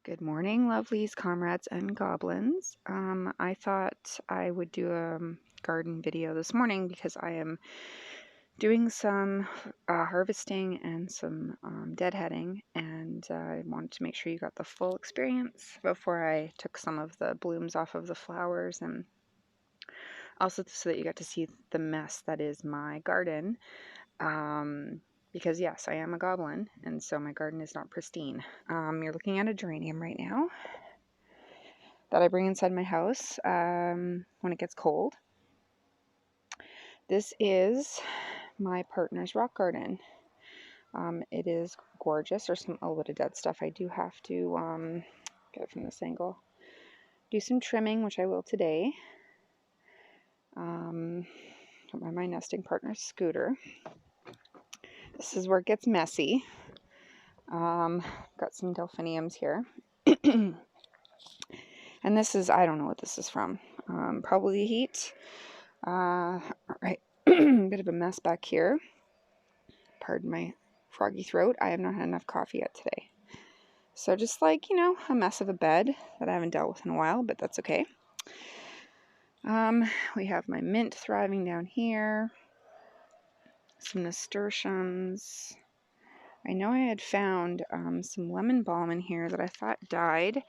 Good morning, lovelies, comrades, and goblins. I thought I would do a garden video this morning because I am doing some harvesting and some deadheading, and I wanted to make sure you got the full experience before I took some of the blooms off of the flowers, and also so that you got to see the mess that is my garden. Because yes, I am a goblin, and so my garden is not pristine. You're looking at a geranium right now that I bring inside my house when it gets cold. This is my partner's rock garden. It is gorgeous. There's a little bit of dead stuff. I do have to get it from this angle. Do some trimming, which I will today. By my nesting partner's scooter. This is where it gets messy. Got some delphiniums here. And this is, I don't know what this is from. Probably heat. All right. Bit of a mess back here. Pardon my froggy throat. I have not had enough coffee yet today. So just like, a mess of a bed that I haven't dealt with in a while, but that's okay. We have my mint thriving down here. Some nasturtiums. I know I had found some lemon balm in here that I thought died.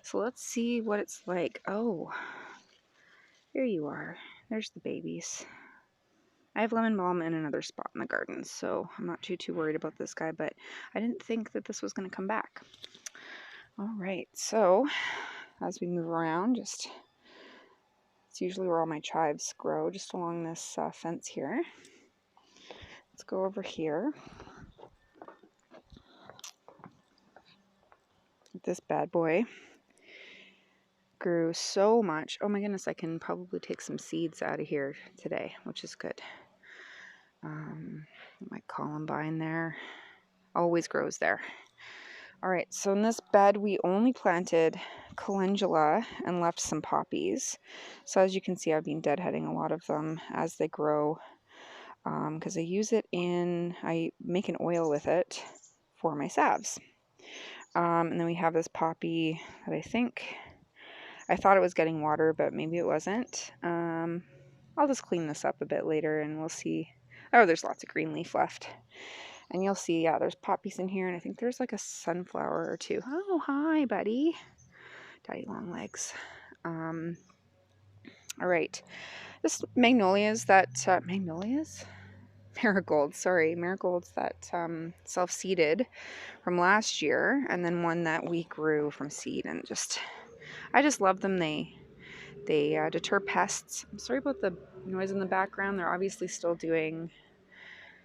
So let's see what it's like. Oh, here you are. There's the babies. I have lemon balm in another spot in the garden, so I'm not too worried about this guy, but I didn't think that this was going to come back. All right, so as we move around, it's usually where all my chives grow, just along this fence here. Let's go over here. This bad boy grew so much. Oh my goodness, I can probably take some seeds out of here today, which is good. My columbine there always grows there. All right, so in this bed we only planted calendula and left some poppies. So as you can see, I've been deadheading a lot of them as they grow because I make an oil with it for my salves. And then we have this poppy that I thought it was getting water, but maybe it wasn't. I'll just clean this up a bit later and we'll see. Oh, there's lots of green leaf left. And you'll see, yeah, there's poppies in here, and I think there's like a sunflower or two. Oh, hi, buddy. Daddy long legs. All right. This magnolias that, marigolds that self-seeded from last year, and then one that we grew from seed, and I just love them. They deter pests. I'm sorry about the noise in the background. They're obviously still doing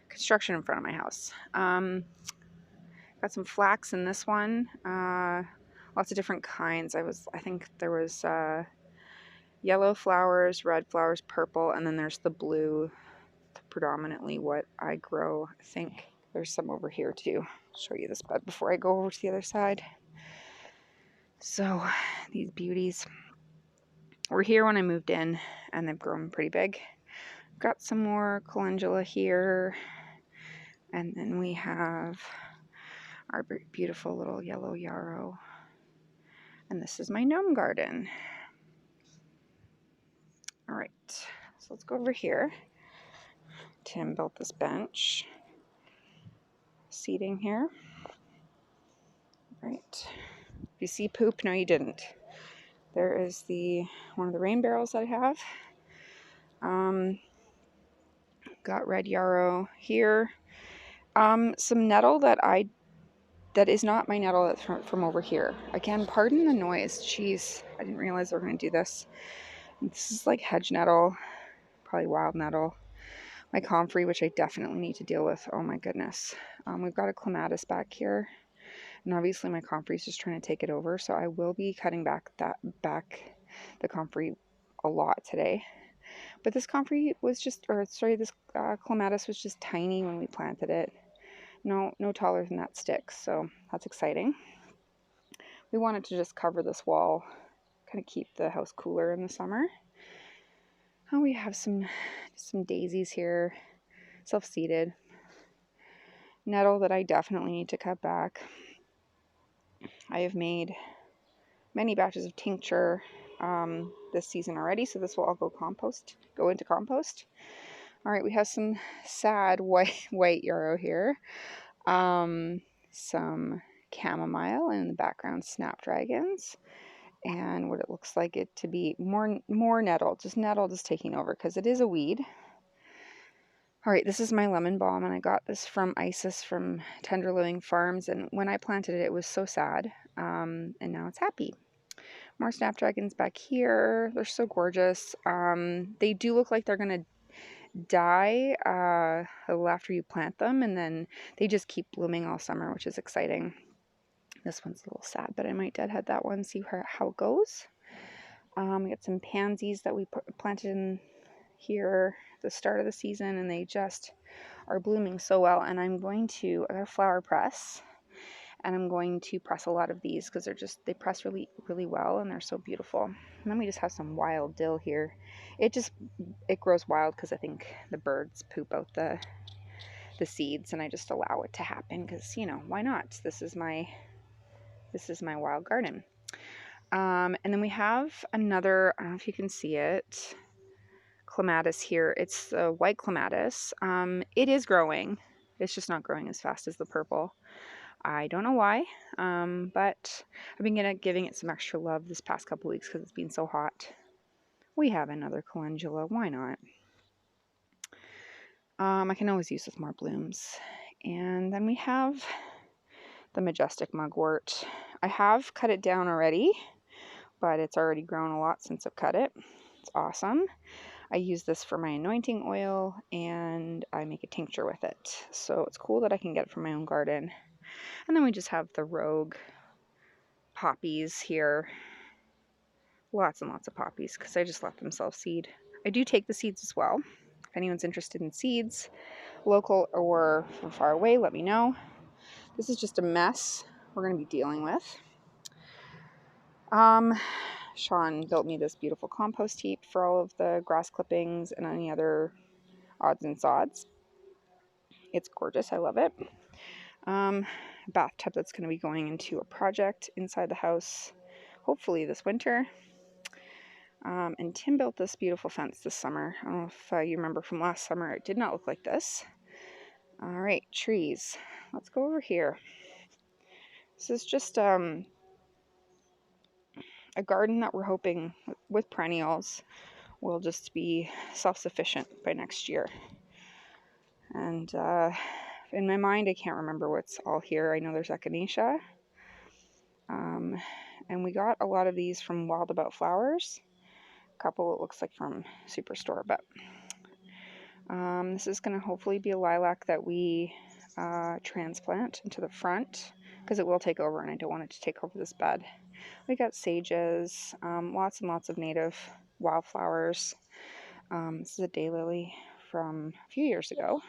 construction in front of my house. Got some flax in this one. Lots of different kinds. I think there was yellow flowers, red flowers, purple, and then there's the blue, predominantly what I grow. I think there's some over here too. I'll show you this bed before I go over to the other side. So these beauties were here when I moved in, and they've grown pretty big. Got some more calendula here, and then we have our beautiful little yellow yarrow. And this is my gnome garden. All right, so let's go over here. Tim built this bench. Seating here. All right. You see poop? No, you didn't. There is one of the rain barrels that I have. Got red yarrow here. Some nettle that is not my nettle that's from over here. Again, pardon the noise. Jeez, I didn't realize they were going to do this. This is like hedge nettle, probably wild nettle. My comfrey, which I definitely need to deal with. Oh my goodness. We've got a clematis back here. And obviously my comfrey is just trying to take it over. So I will be cutting back the comfrey a lot today. But this comfrey was this clematis was just tiny when we planted it. No taller than that stick. So that's exciting. We wanted to just cover this wall, kind of keep the house cooler in the summer. Oh, we have some daisies here, self-seeded. Nettle that I definitely need to cut back. I have made many batches of tincture this season already, so this will all go into compost. All right, we have some sad white yarrow here. Some chamomile, and in the background snapdragons, and what it looks like it to be more nettle. Just nettle is taking over because it is a weed. All right, this is my lemon balm, and I got this from Isis from Tender Living Farms, and when I planted it, it was so sad, and now it's happy. More snapdragons back here. They're so gorgeous. They do look like they're going to die a little after you plant them, and then they just keep blooming all summer, which is exciting. This one's a little sad, but I might deadhead that one, see how it goes. We got some pansies that we planted in here at the start of the season, and they just are blooming so well. And I got a flower press, and I'm going to press a lot of these because they press really, really well, and they're so beautiful. And then we just have some wild dill here. It grows wild because I think the birds poop out the seeds, and I just allow it to happen because, why not? This is my wild garden. And then we have another, I don't know if you can see it, clematis here. It's the white clematis. It is growing. It's just not growing as fast as the purple. I don't know why, but I've been giving it some extra love this past couple weeks because it's been so hot. We have another calendula. Why not? I can always use with more blooms. And then we have the majestic mugwort. I have cut it down already, but it's already grown a lot since I've cut it. It's awesome. I use this for my anointing oil, and I make a tincture with it. So it's cool that I can get it from my own garden. And then we just have the rogue poppies here. Lots and lots of poppies because I just let them self-seed. I do take the seeds as well. If anyone's interested in seeds, local or from far away, let me know. This is just a mess we're going to be dealing with. Sean built me this beautiful compost heap for all of the grass clippings and any other odds and sods. It's gorgeous. I love it. Bathtub that's going to be going into a project inside the house, hopefully this winter. And Tim built this beautiful fence this summer. I don't know if you remember from last summer. It did not look like this. All right, trees. Let's go over here. This is just a garden that we're hoping with perennials will just be self-sufficient by next year. And in my mind, I can't remember what's all here. I know there's echinacea. And we got a lot of these from Wild About Flowers. A couple it looks like from Superstore, but this is going to hopefully be a lilac that we transplant into the front because it will take over, and I don't want it to take over this bed. We got sages, lots and lots of native wildflowers. This is a daylily from a few years ago.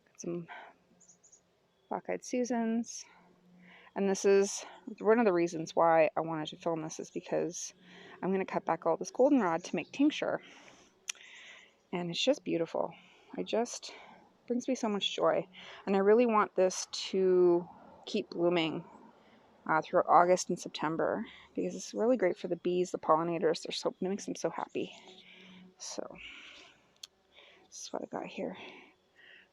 Got some black-eyed Susans. And this is one of the reasons why I wanted to film this, is because I'm going to cut back all this goldenrod to make tincture. And it's just beautiful. Brings me so much joy. And I really want this to keep blooming throughout August and September, because it's really great for the bees, the pollinators. It makes them so happy. So this is what I got here.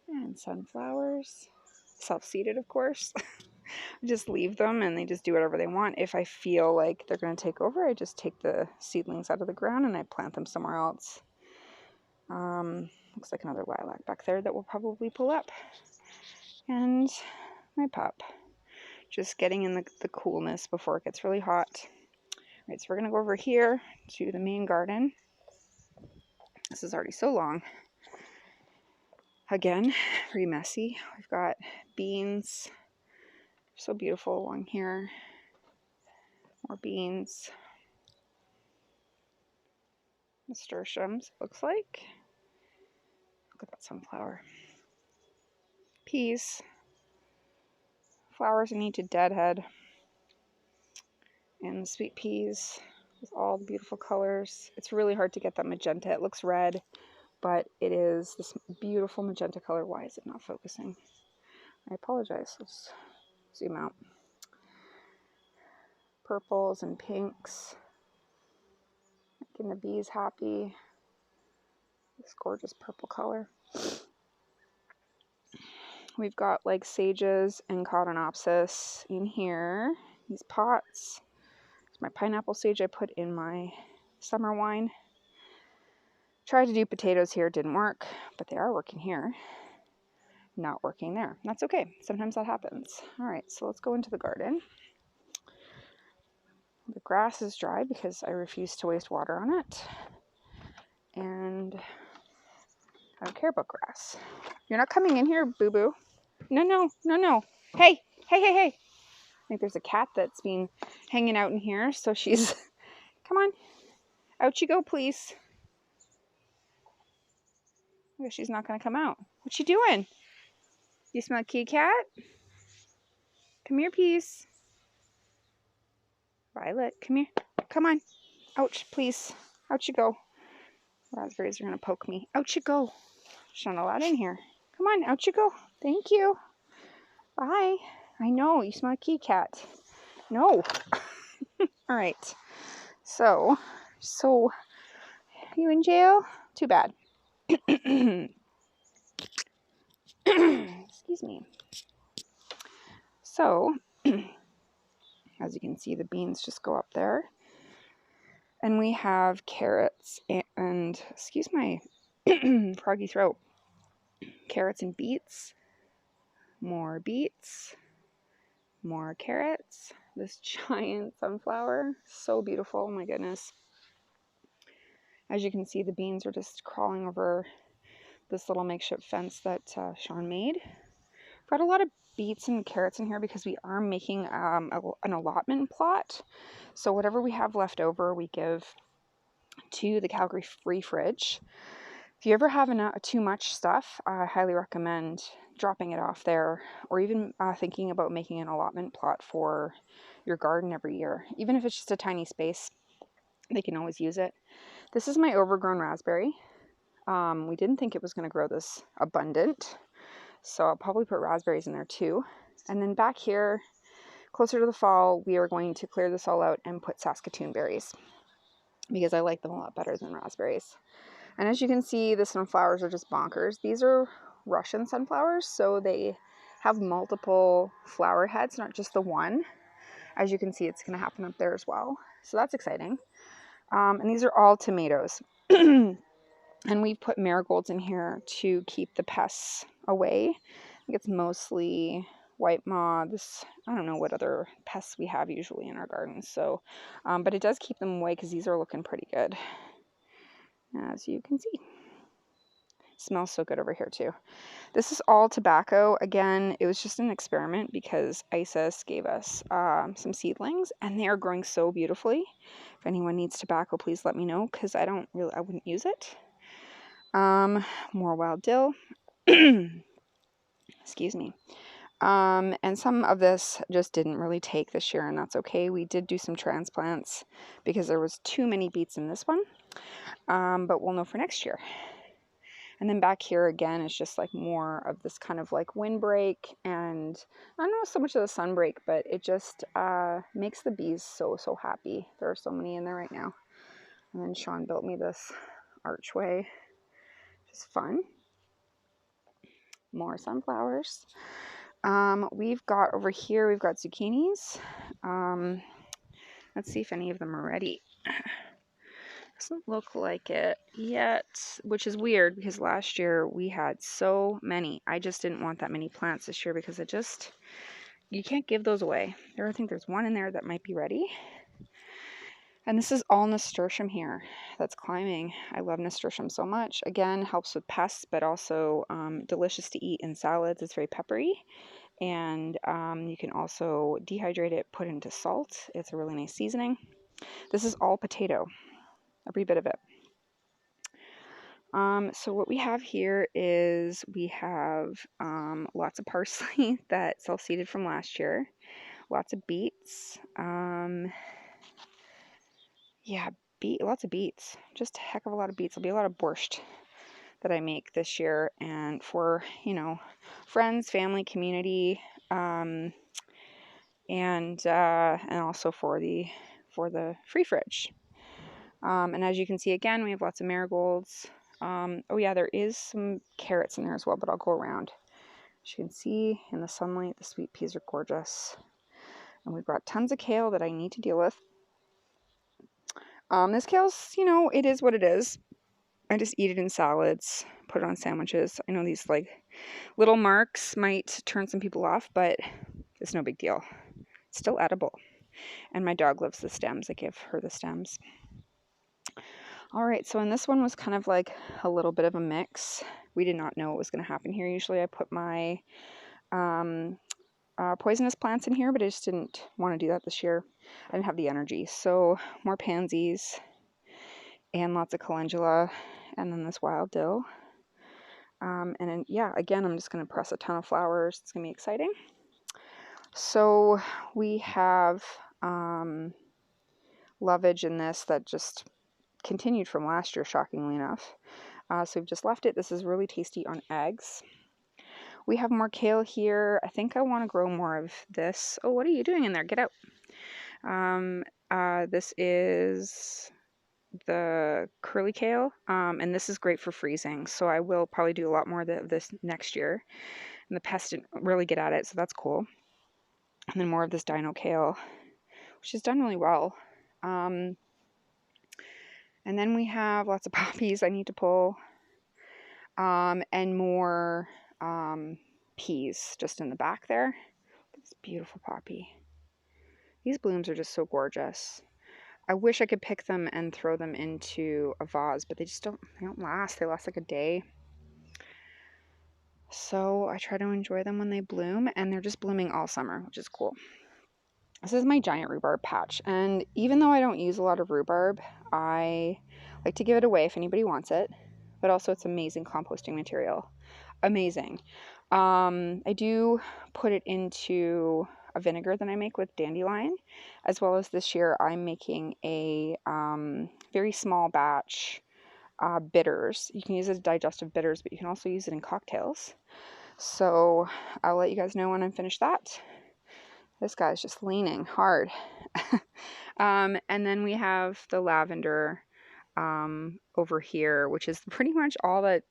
And sunflowers, self-seeded, of course. I just leave them and they just do whatever they want. If I feel like they're going to take over, I just take the seedlings out of the ground and I plant them somewhere else. Looks like another lilac back there that we'll probably pull up. And my pup. Just getting in the coolness before it gets really hot. All right, so we're going to go over here to the main garden. This is already so long. Again, very messy. We've got beans. So beautiful along here. More beans. Nasturtiums, looks like. Look at that sunflower. Peas. Flowers I need to deadhead. And the sweet peas with all the beautiful colors. It's really hard to get that magenta. It looks red, but it is this beautiful magenta color. Why is it not focusing? I apologize. Let's zoom out. purples and pinks, making the bees happy. This gorgeous purple color. We've got like sages and cottonopsis in here. These pots. There's my pineapple sage I put in my summer wine. Tried to do potatoes here, didn't work, but they are working here. Not working there. That's okay. Sometimes that happens. All right, so let's go into the garden. The grass is dry because I refuse to waste water on it. And I don't care about grass. You're not coming in here, boo-boo. No, no, no, no. Hey, hey, hey, hey. I think there's a cat that's been hanging out in here, so she's... Come on. Out you go, please. I guess she's not going to come out. What's she doing? You smell a kitty cat? Come here, peace. Violet, come here. Come on. Ouch, please. Out you go. Raspberries are going to poke me. Out you go. There's not a lot in here. Come on, out you go. Thank you. Bye. I know, you smell a kitty cat. No. All right. So, you in jail? Too bad. Excuse me. So, as you can see, the beans just go up there. And we have carrots and excuse my froggy throat. Carrots and beets. More beets. More carrots. This giant sunflower. So beautiful. Oh my goodness. As you can see, the beans are just crawling over this little makeshift fence that Sean made. Got a lot of beets and carrots in here because we are making an allotment plot. So whatever we have left over, we give to the Calgary Free Fridge. If you ever have too much stuff, I highly recommend dropping it off there, or even thinking about making an allotment plot for your garden every year. Even if it's just a tiny space, they can always use it. This is my overgrown raspberry. We didn't think it was going to grow this abundant, so I'll probably put raspberries in there too. And then back here, closer to the fall, we are going to clear this all out and put Saskatoon berries because I like them a lot better than raspberries. And as you can see, the sunflowers are just bonkers. These are Russian sunflowers, so they have multiple flower heads, not just the one. As you can see, it's going to happen up there as well. So that's exciting. And these are all tomatoes. And we've put marigolds in here to keep the pests away. I think it's mostly white moths. I don't know what other pests we have usually in our gardens. So, but it does keep them away because these are looking pretty good, as you can see. Smells so good over here too. This is all tobacco. Again, it was just an experiment because Isis gave us some seedlings and they are growing so beautifully. If anyone needs tobacco, please let me know because I wouldn't use it. More wild dill. Excuse me. And some of this just didn't really take this year, and that's okay. We did do some transplants because there was too many beets in this one. But we'll know for next year. And then back here again is just like more of this kind of like windbreak, and I don't know so much of the sunbreak, but it just makes the bees so happy. There are so many in there right now. And then Sean built me this archway. Just fun. More sunflowers. We've got over here, we've got zucchinis. Let's see if any of them are ready. Doesn't look like it yet, which is weird because last year we had so many. I just didn't want that many plants this year because you can't give those away. I think there's one in there that might be ready. And this is all nasturtium here that's climbing. I love nasturtium so much. Again, helps with pests, but also delicious to eat in salads. It's very peppery. And you can also dehydrate it, put it into salt. It's a really nice seasoning. This is all potato, every bit of it. So what we have here is we have lots of parsley that self-seeded from last year. Lots of beets. Yeah, lots of beets. Just a heck of a lot of beets. There'll be a lot of borscht that I make this year, and for, friends, family, community, and and also for the free fridge. And as you can see, again, we have lots of marigolds. Oh yeah, there is some carrots in there as well, but I'll go around. As you can see in the sunlight, the sweet peas are gorgeous. And we've got tons of kale that I need to deal with. This kale's, you know, it is what it is. I just eat it in salads, put it on sandwiches. I know these like little marks might turn some people off, but it's no big deal. It's still edible. And my dog loves the stems. I give her the stems. All right, so in this one was kind of like a little bit of a mix. We did not know what was going to happen here. Usually I put my poisonous plants in here, but I just didn't want to do that this year. I didn't have the energy. So more pansies and lots of calendula, and then this wild dill. And then, yeah, again, I'm just going to press a ton of flowers. It's going to be exciting. So we have lovage in this that just continued from last year, shockingly enough. So we've just left it. This is really tasty on eggs. We have more kale here. I think I want to grow more of this. Oh, what are you doing in there? Get out. This is the curly kale, and this is great for freezing. So I will probably do a lot more of this next year. And the pests didn't really get at it, so that's cool. And then more of this dino kale, which has done really well. And then we have lots of poppies I need to pull. And more peas just in the back there. This beautiful poppy. These blooms are just so gorgeous. I wish I could pick them and throw them into a vase, but they don't last. They last like a day. So I try to enjoy them when they bloom, and they're just blooming all summer, which is cool. This is my giant rhubarb patch, and even though I don't use a lot of rhubarb, I like to give it away if anybody wants it, but also it's amazing composting material. Amazing. I do put it into a vinegar that I make with dandelion, as well as this year I'm making a very small batch bitters. You can use it as digestive bitters, but you can also use it in cocktails. So I'll let you guys know when I'm finished that. This guy's just leaning hard. And then we have the lavender over here, which is pretty much all that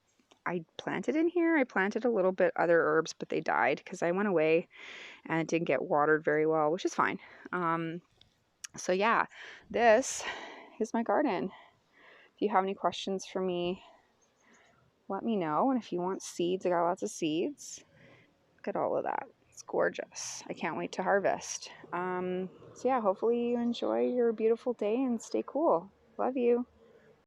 I planted in here. I planted a little bit other herbs, but they died because I went away and it didn't get watered very well, which is fine. So yeah, this is my garden. If you have any questions for me, let me know. And if you want seeds, I got lots of seeds. Look at all of that. It's gorgeous. I can't wait to harvest. So yeah, hopefully you enjoy your beautiful day and stay cool. Love you.